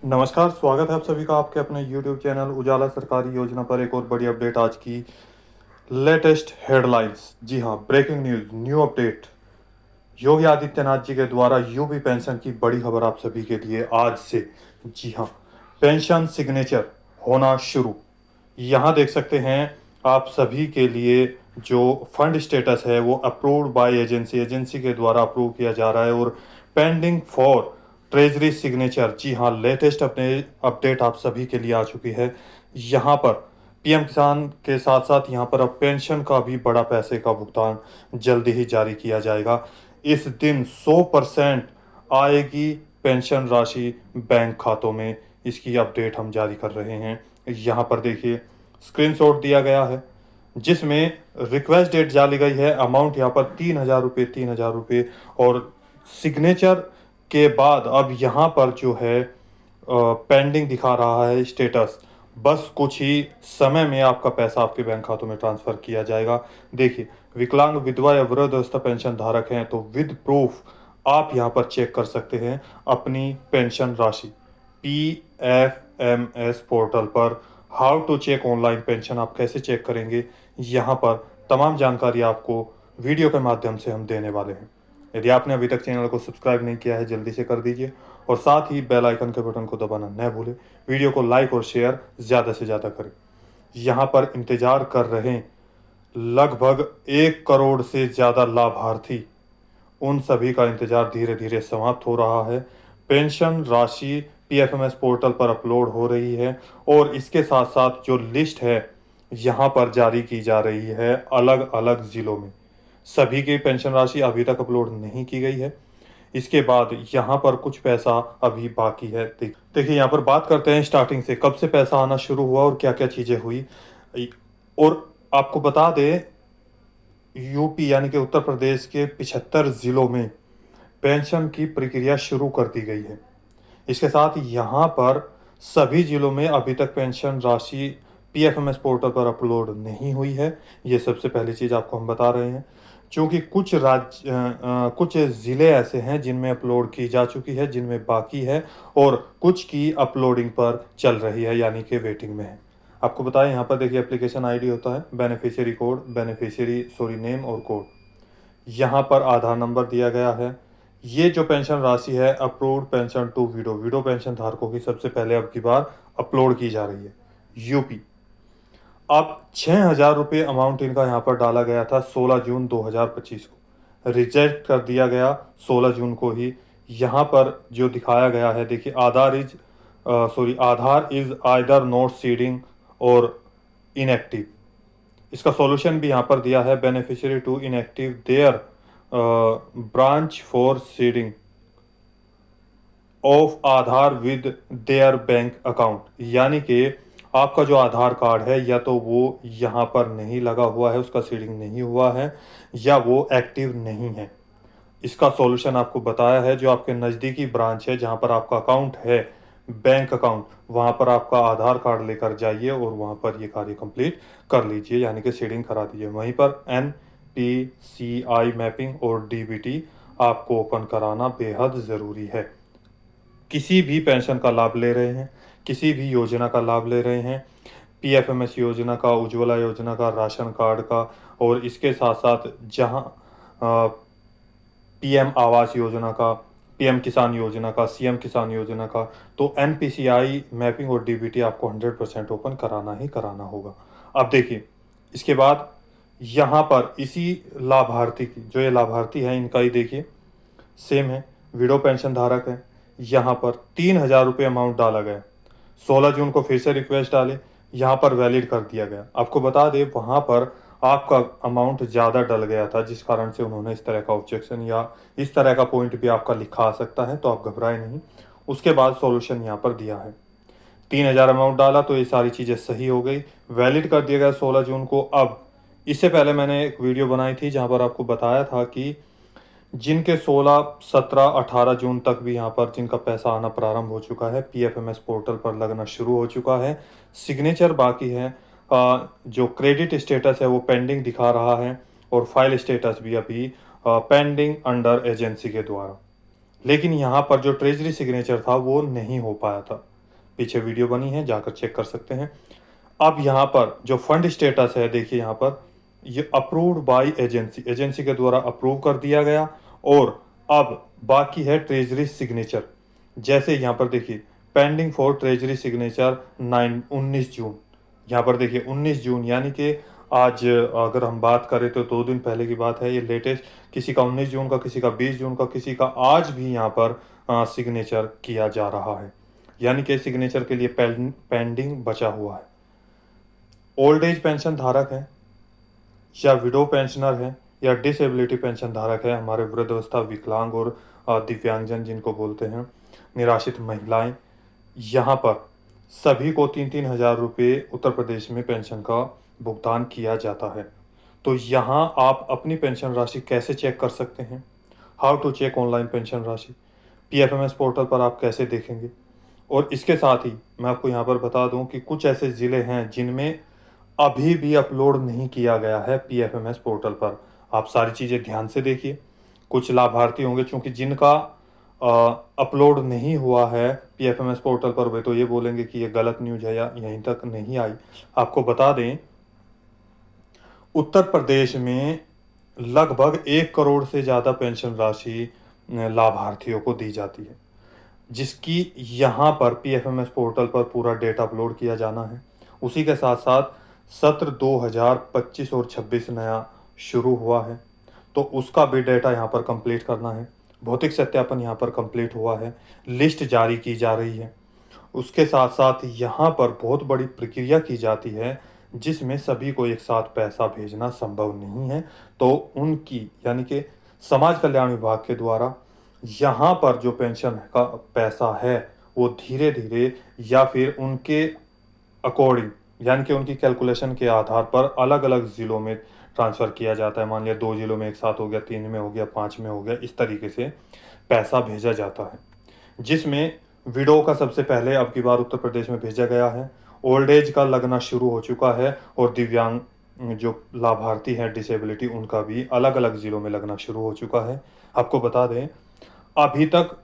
नमस्कार, स्वागत है आप सभी का आपके अपने YouTube चैनल उजाला सरकारी योजना पर एक और बड़ी अपडेट आज की लेटेस्ट हेडलाइंस। जी हाँ, breaking news, new update. Yogi Adityanath ji के द्वारा यूपी पेंशन की बड़ी खबर आप सभी के लिए आज से। जी हाँ, पेंशन सिग्नेचर होना शुरू। यहाँ देख सकते हैं आप सभी के लिए जो फंड स्टेटस है वो अप्रूव्ड बाय एजेंसी के द्वारा अप्रूव किया जा रहा है और पेंडिंग फॉर ट्रेजरी सिग्नेचर। जी हाँ, लेटेस्ट अपने अपडेट आप सभी के लिए आ चुकी है। यहाँ पर पीएम किसान के साथ साथ यहाँ पर अब पेंशन का भी बड़ा पैसे का भुगतान जल्दी ही जारी किया जाएगा। इस दिन 100% आएगी पेंशन राशि बैंक खातों में। इसकी अपडेट हम जारी कर रहे हैं। यहाँ पर देखिए स्क्रीनशॉट दिया गया है जिसमें रिक्वेस्ट डेट डाली गई है। अमाउंट यहाँ पर 3,000 रुपये, 3,000 रुपये और सिग्नेचर के बाद अब यहाँ पर जो है पेंडिंग दिखा रहा है स्टेटस। बस कुछ ही समय में आपका पैसा आपके बैंक खातों में ट्रांसफर किया जाएगा। देखिए, विकलांग, विधवा या वृद्धावस्था पेंशन धारक हैं तो विद प्रूफ आप यहाँ पर चेक कर सकते हैं अपनी पेंशन राशि। PFMS पोर्टल पर how to check online pension आप कैसे चेक करेंगे, यहाँ पर तमाम जानकारी आपको वीडियो के माध्यम से हम देने वाले हैं। यदि आपने अभी तक चैनल को सब्सक्राइब नहीं किया है जल्दी से कर दीजिए और साथ ही बेल आइकन के बटन को दबाना न भूलें। वीडियो को लाइक और शेयर ज़्यादा से ज़्यादा करें। यहाँ पर इंतज़ार कर रहे लगभग 1 करोड़ से ज़्यादा लाभार्थी, उन सभी का इंतजार धीरे धीरे समाप्त हो रहा है। पेंशन राशि पीएफएमएस पोर्टल पर अपलोड हो रही है और इसके साथ साथ जो लिस्ट है यहाँ पर जारी की जा रही है अलग अलग ज़िलों में। सभी की पेंशन राशि अभी तक अपलोड नहीं की गई है। इसके बाद यहाँ पर कुछ पैसा अभी बाकी है। देखिए, यहाँ पर बात करते हैं स्टार्टिंग से, कब से पैसा आना शुरू हुआ और क्या क्या चीज़ें हुई। और आपको बता दें, यूपी यानी कि उत्तर प्रदेश के 75 जिलों में पेंशन की प्रक्रिया शुरू कर दी गई है। इसके साथ यहाँ पर सभी जिलों में अभी तक पेंशन राशि पीएफएमएस पोर्टल पर अपलोड नहीं हुई है। ये सबसे पहली चीज़ आपको हम बता रहे हैं। क्योंकि कुछ ज़िले ऐसे हैं जिनमें अपलोड की जा चुकी है, जिनमें बाकी है और कुछ की अपलोडिंग पर चल रही है यानी कि वेटिंग में है। आपको बताएं, यहाँ पर देखिए एप्लीकेशन आईडी होता है, बेनिफिशियरी कोड, नेम और कोड। यहाँ पर आधार नंबर दिया गया है। ये जो पेंशन राशि है approved pension to widow pension धारकों की सबसे पहले अब की बार अपलोड की जा रही है। यूपी, अब 6,000 रुपये अमाउंट इनका यहाँ पर डाला गया था 16 जून 2025 को, रिजेक्ट कर दिया गया 16 जून को ही। यहाँ पर जो दिखाया गया है देखिए, Aadhaar is either not seeding और इनएक्टिव। इसका सॉल्यूशन भी यहाँ पर दिया है, beneficiary to inactive their branch for seeding of Aadhaar with their bank account. यानी कि आपका जो आधार कार्ड है या तो वो यहाँ पर नहीं लगा हुआ है, उसका सीडिंग नहीं हुआ है या वो एक्टिव नहीं है। इसका सॉल्यूशन आपको बताया है, जो आपके नज़दीकी ब्रांच है जहाँ पर आपका अकाउंट है, बैंक अकाउंट, वहाँ पर आपका आधार कार्ड लेकर जाइए और वहाँ पर ये कार्य कंप्लीट कर लीजिए यानी कि सीडिंग करा दीजिए। वहीं पर NPCI मैपिंग और DBT आपको ओपन कराना बेहद ज़रूरी है। किसी भी पेंशन का लाभ ले रहे हैं, किसी भी योजना का लाभ ले रहे हैं, पीएफएमएस योजना का, उज्ज्वला योजना का, राशन कार्ड का और इसके साथ साथ जहाँ पीएम आवास योजना का, पीएम किसान योजना का, सीएम किसान योजना का, तो एनपीसीआई मैपिंग और डीबीटी आपको 100% ओपन कराना ही कराना होगा। अब देखिए, इसके बाद यहाँ पर इसी लाभार्थी की, जो ये लाभार्थी है इनका ही देखिए सेम है, विडो पेंशन धारक है। यहाँ पर 3,000 रुपये अमाउंट डाला गया, 16 जून को फिर से रिक्वेस्ट डाली, यहाँ पर वैलिड कर दिया गया। आपको बता दें, वहाँ पर आपका अमाउंट ज़्यादा डल गया था जिस कारण से उन्होंने इस तरह का ऑब्जेक्शन या इस तरह का पॉइंट भी आपका लिखा आ सकता है, तो आप घबराए नहीं। उसके बाद सॉल्यूशन यहाँ पर दिया है, 3,000 अमाउंट डाला तो ये सारी चीज़ें सही हो गई, वैलिड कर दिया गया 16 जून को। अब इससे पहले मैंने एक वीडियो बनाई थी जहाँ पर आपको बताया था कि जिनके 16, 17, 18 जून तक भी यहाँ पर जिनका पैसा आना प्रारंभ हो चुका है, पीएफएमएस पोर्टल पर लगना शुरू हो चुका है, सिग्नेचर बाकी है, जो क्रेडिट स्टेटस है वो पेंडिंग दिखा रहा है और फाइल स्टेटस भी अभी पेंडिंग अंडर एजेंसी के द्वारा। लेकिन यहाँ पर जो ट्रेजरी सिग्नेचर था वो नहीं हो पाया था। पीछे वीडियो बनी है, जाकर चेक कर सकते हैं। अब यहाँ पर जो फंड स्टेटस है देखिए, यहाँ पर ये अप्रूव्ड बाय एजेंसी, एजेंसी के द्वारा अप्रूव कर दिया गया। और अब बाकी है ट्रेजरी सिग्नेचर। जैसे यहाँ पर देखिए पेंडिंग फॉर ट्रेजरी सिग्नेचर 19 जून। यहाँ पर देखिए 19 जून, यानी कि आज अगर हम बात करें तो 2 दिन पहले की बात है ये लेटेस्ट। किसी का 19 जून का, किसी का 20 जून का, किसी का आज भी यहाँ पर सिग्नेचर किया जा रहा है, यानी कि सिग्नेचर के लिए पेंडिंग बचा हुआ है। ओल्ड एज पेंशन धारक है या विडो पेंशनर है या डिसेबिलिटी पेंशन धारक है, हमारे वृद्धावस्था, विकलांग और दिव्यांगजन जिनको बोलते हैं, निराश्रित महिलाएं, यहाँ पर सभी को 3-3 हज़ार रुपये उत्तर प्रदेश में पेंशन का भुगतान किया जाता है। तो यहाँ आप अपनी पेंशन राशि कैसे चेक कर सकते हैं? How to check online pension राशि, पीएफएमएस पोर्टल पर आप कैसे देखेंगे? और इसके साथ ही मैं आपको यहाँ पर बता दूं कि कुछ ऐसे ज़िले हैं जिनमें अभी भी अपलोड नहीं किया गया है पीएफएमएस पोर्टल पर। आप सारी चीज़ें ध्यान से देखिए। कुछ लाभार्थी होंगे चूंकि जिनका अपलोड नहीं हुआ है पीएफएमएस पोर्टल पर, वे तो ये बोलेंगे कि ये गलत न्यूज़ है या यहीं तक नहीं आई। आपको बता दें, उत्तर प्रदेश में लगभग 1 करोड़ से ज़्यादा पेंशन राशि लाभार्थियों को दी जाती है, जिसकी यहाँ पर पीएफएमएस पोर्टल पर पूरा डेटा अपलोड किया जाना है। उसी के साथ साथ सत्र 2025 और 26 नया शुरू हुआ है, तो उसका भी डेटा यहाँ पर कंप्लीट करना है। भौतिक सत्यापन यहाँ पर कंप्लीट हुआ है, लिस्ट जारी की जा रही है। उसके साथ साथ यहाँ पर बहुत बड़ी प्रक्रिया की जाती है, जिसमें सभी को एक साथ पैसा भेजना संभव नहीं है। तो उनकी, यानी कि समाज कल्याण विभाग के द्वारा यहाँ पर जो पेंशन का पैसा है वो धीरे धीरे या फिर उनके अकॉर्डिंग, यानी कि उनकी कैलकुलेशन के आधार पर अलग अलग ज़िलों में ट्रांसफ़र किया जाता है। मान लिया 2 ज़िलों में एक साथ हो गया, 3 में हो गया, 5 में हो गया, इस तरीके से पैसा भेजा जाता है। जिसमें विडो का सबसे पहले अब की बार उत्तर प्रदेश में भेजा गया है, ओल्ड एज का लगना शुरू हो चुका है, और दिव्यांग जो लाभार्थी हैं डिसेबिलिटी, उनका भी अलग अलग ज़िलों में लगना शुरू हो चुका है। आपको बता दें, अभी तक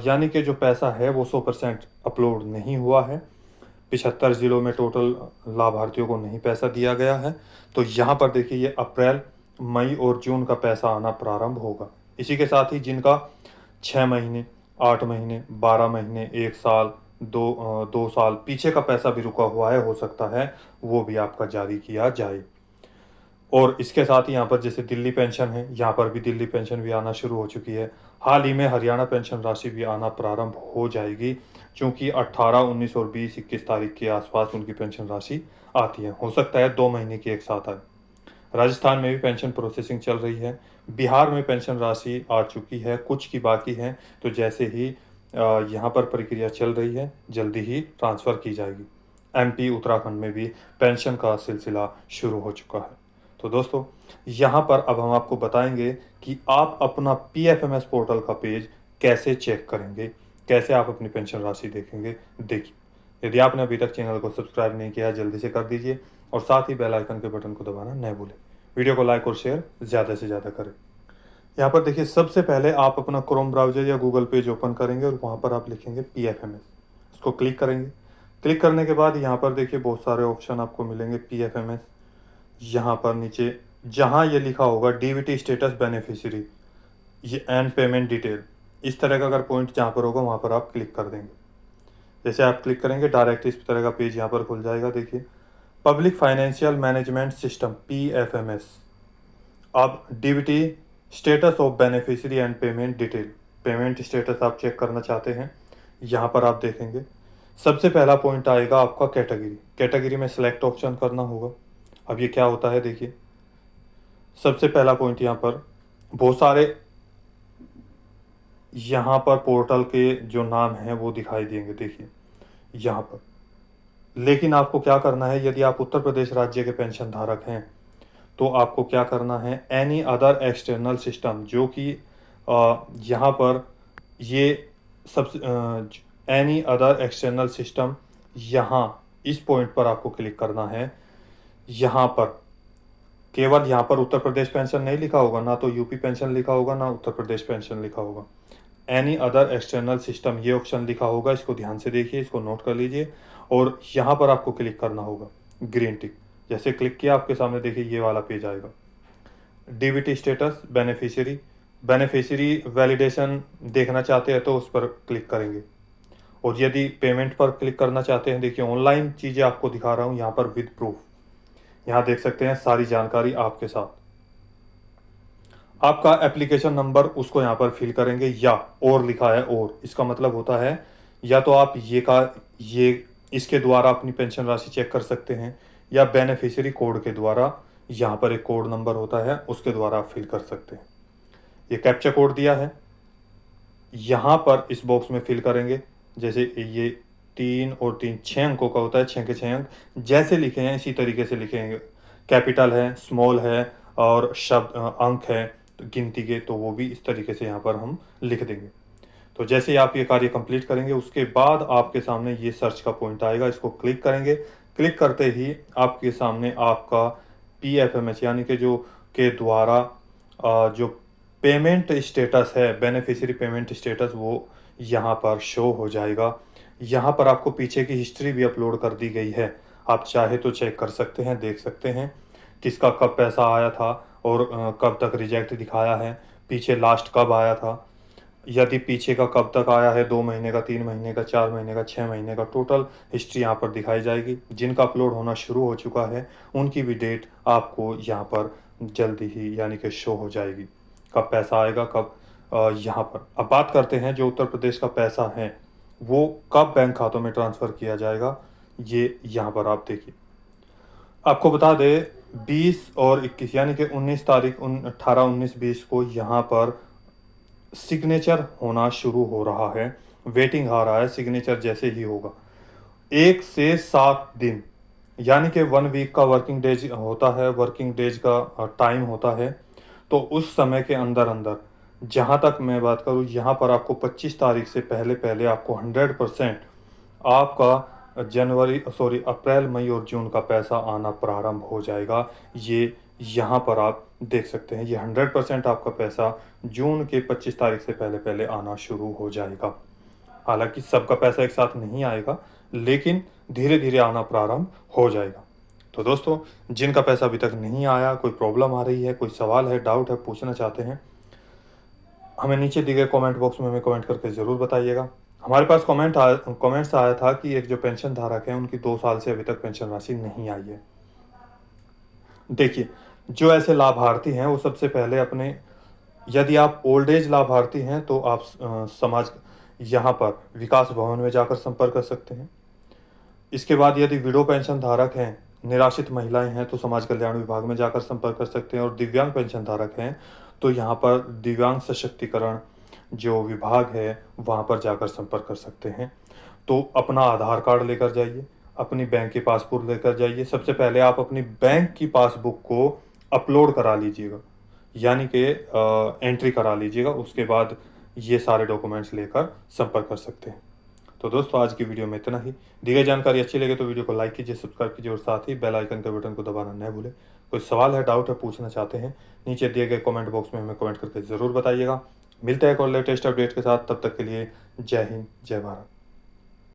यानी कि जो पैसा है वो 100% अपलोड नहीं हुआ है। 75 ज़िलों में टोटल लाभार्थियों को नहीं पैसा दिया गया है। तो यहाँ पर देखिए ये अप्रैल, मई और जून का पैसा आना प्रारंभ होगा। इसी के साथ ही जिनका 6 महीने, 8 महीने, 12 महीने, 1 साल, 2 साल पीछे का पैसा भी रुका हुआ है, हो सकता है वो भी आपका जारी किया जाए। और इसके साथ ही यहाँ पर जैसे दिल्ली पेंशन है, यहाँ पर भी दिल्ली पेंशन भी आना शुरू हो चुकी है। हाल ही में हरियाणा पेंशन राशि भी आना प्रारंभ हो जाएगी, क्योंकि 18, 19 और 20, 21 तारीख के आसपास उनकी पेंशन राशि आती है। हो सकता है 2 महीने की एक साथ आए। राजस्थान में भी पेंशन प्रोसेसिंग चल रही है। बिहार में पेंशन राशि आ चुकी है, कुछ की बाकी है। तो जैसे ही यहाँ पर प्रक्रिया चल रही है, जल्दी ही ट्रांसफ़र की जाएगी। एमपी, उत्तराखंड में भी पेंशन का सिलसिला शुरू हो चुका है। तो दोस्तों, यहाँ पर अब हम आपको बताएंगे कि आप अपना पीएफएमएस पोर्टल का पेज कैसे चेक करेंगे, कैसे आप अपनी पेंशन राशि देखेंगे। देखिए, यदि आपने अभी तक चैनल को सब्सक्राइब नहीं किया है, जल्दी से कर दीजिए, और साथ ही बेल आइकन के बटन को दबाना न भूलें। वीडियो को लाइक और शेयर ज़्यादा से ज़्यादा करें। यहाँ पर देखिए, सबसे पहले आप अपना क्रोम ब्राउज़र या गूगल पेज ओपन करेंगे और वहाँ पर आप लिखेंगे पीएफएमएस। इसको क्लिक करेंगे। क्लिक करने के बाद यहाँ पर देखिए बहुत सारे ऑप्शन आपको मिलेंगे पीएफएमएस। यहाँ पर नीचे जहाँ ये लिखा होगा डीबीटी स्टेटस बेनिफिशियरी, ये एंड पेमेंट डिटेल, इस तरह का अगर पॉइंट जहाँ पर होगा वहाँ पर आप क्लिक कर देंगे। जैसे आप क्लिक करेंगे, डायरेक्ट इस तरह का पेज यहाँ पर खुल जाएगा। देखिए, public financial management system PFMS. अब DBT status of beneficiary and payment detail, payment status आप चेक करना चाहते हैं, यहाँ पर आप देखेंगे। सबसे पहला पॉइंट आएगा आपका कैटेगरी। कैटेगरी में सेलेक्ट ऑप्शन करना होगा। अब ये क्या होता है, देखिए सबसे पहला पॉइंट यहाँ पर बहुत सारे यहाँ पर पोर्टल के जो नाम हैं वो दिखाई देंगे, देखिए यहाँ पर। लेकिन आपको क्या करना है, यदि आप उत्तर प्रदेश राज्य के पेंशन धारक हैं तो आपको क्या करना है, एनी अदर एक्सटर्नल सिस्टम, जो कि यहाँ पर ये सब एनी अदर एक्सटर्नल सिस्टम, यहाँ इस पॉइंट पर आपको क्लिक करना है। यहाँ पर केवल यहाँ पर उत्तर प्रदेश पेंशन नहीं लिखा होगा, ना तो यूपी पेंशन लिखा होगा, ना उत्तर प्रदेश पेंशन लिखा होगा। एनी अदर एक्सटर्नल सिस्टम, ये ऑप्शन लिखा होगा, इसको ध्यान से देखिए, इसको नोट कर लीजिए और यहाँ पर आपको क्लिक करना होगा ग्रीन टिक। जैसे क्लिक किया आपके सामने देखिए ये वाला पेज आएगा। DBT status beneficiary, beneficiary validation देखना चाहते हैं तो उस पर क्लिक करेंगे। और यदि पेमेंट पर क्लिक करना चाहते हैं, देखिए ऑनलाइन चीज़ें आपको दिखा रहा हूँ यहाँ पर विद प्रूफ, यहाँ देख सकते हैं सारी जानकारी आपके साथ। आपका एप्लीकेशन नंबर उसको यहाँ पर फिल करेंगे, या और लिखा है और, इसका मतलब होता है या तो आप ये इसके द्वारा अपनी पेंशन राशि चेक कर सकते हैं, या बेनिफिशियरी कोड के द्वारा, यहाँ पर एक कोड नंबर होता है उसके द्वारा आप फिल कर सकते हैं। ये कैप्चा कोड दिया है, यहाँ पर इस बॉक्स में फिल करेंगे। जैसे ये 3 और 3 6 अंकों का होता है, 6 के 6 अंक जैसे लिखे हैं इसी तरीके से लिखेंगे। कैपिटल है, स्मॉल है और शब्द अंक है तो गिनती के, तो वो भी इस तरीके से यहाँ पर हम लिख देंगे। तो जैसे ही आप ये कार्य कंप्लीट करेंगे उसके बाद आपके सामने ये सर्च का पॉइंट आएगा, इसको क्लिक करेंगे। क्लिक करते ही आपके सामने आपका PFMH यानी कि जो के द्वारा जो पेमेंट स्टेटस है, बेनिफिशियरी पेमेंट स्टेटस, वो यहाँ पर शो हो जाएगा। यहाँ पर आपको पीछे की हिस्ट्री भी अपलोड कर दी गई है, आप चाहे तो चेक कर सकते हैं, देख सकते हैं किसका कब पैसा आया था और कब तक रिजेक्ट दिखाया है, पीछे लास्ट कब आया था। यदि पीछे का कब तक आया है, 2 महीने का, 3 महीने का, 4 महीने का, 6 महीने का, टोटल हिस्ट्री यहाँ पर दिखाई जाएगी। जिनका अपलोड होना शुरू हो चुका है उनकी भी डेट आपको यहाँ पर जल्दी ही यानी कि शो हो जाएगी, कब पैसा आएगा, कब यहाँ पर। अब बात करते हैं जो उत्तर प्रदेश का पैसा है वो कब बैंक खातों में ट्रांसफ़र किया जाएगा, ये यहाँ पर आप देखिए। आपको बता दें 20 और 21 यानी कि 19 तारीख 18, 19, 20 को यहाँ पर सिग्नेचर होना शुरू हो रहा है, वेटिंग आ रहा है, सिग्नेचर जैसे ही होगा 1 से 7 दिन यानी कि 1 वीक का वर्किंग डेज होता है, वर्किंग डेज का टाइम होता है। तो उस समय के अंदर अंदर, जहाँ तक मैं बात करूँ, यहाँ पर आपको 25 तारीख से पहले पहले आपको 100% आपका अप्रैल, मई और जून का पैसा आना प्रारंभ हो जाएगा। ये यहाँ पर आप देख सकते हैं, ये 100% आपका पैसा जून के 25 तारीख से पहले पहले आना शुरू हो जाएगा। हालांकि सबका पैसा एक साथ नहीं आएगा, लेकिन धीरे धीरे आना प्रारंभ हो जाएगा। तो दोस्तों, जिनका पैसा अभी तक नहीं आया, कोई प्रॉब्लम आ रही है, कोई सवाल है, डाउट है, पूछना चाहते हैं, हमें नीचे दिए गए कमेंट बॉक्स में हमें कमेंट करके ज़रूर बताइएगा। हमारे पास कमेंट्स आया था कि एक जो पेंशन धारक है उनकी 2 साल से अभी तक पेंशन राशि नहीं आई है। देखिए, जो ऐसे लाभार्थी हैं वो सबसे पहले अपने, यदि आप ओल्ड एज लाभार्थी हैं तो आप समाज यहाँ पर विकास भवन में जाकर संपर्क कर सकते हैं। इसके बाद यदि विडो पेंशन धारक हैं, निराश्रित महिलाएं हैं, तो समाज कल्याण विभाग में जाकर संपर्क कर सकते हैं। और दिव्यांग पेंशन धारक हैं तो यहाँ पर दिव्यांग सशक्तिकरण जो विभाग है वहाँ पर जाकर संपर्क कर सकते हैं। तो अपना आधार कार्ड लेकर जाइए, अपनी बैंक की पासबुक लेकर जाइए। सबसे पहले आप अपनी बैंक की पासबुक को अपलोड करा लीजिएगा, यानी कि एंट्री करा लीजिएगा। उसके बाद ये सारे डॉक्यूमेंट्स लेकर संपर्क कर सकते हैं। तो दोस्तों, आज की वीडियो में इतना ही। दी गई जानकारी अच्छी लगे तो वीडियो को लाइक कीजिए, सब्सक्राइब कीजिए और साथ ही बेल आइकन के बटन को दबाना न भूलें। कोई सवाल है, डाउट है, पूछना चाहते हैं, नीचे दिए गए कमेंट बॉक्स में हमें कमेंट करके ज़रूर बताइएगा। मिलते हैं एक और लेटेस्ट अपडेट के साथ, तब तक के लिए जय हिंद, जय भारत।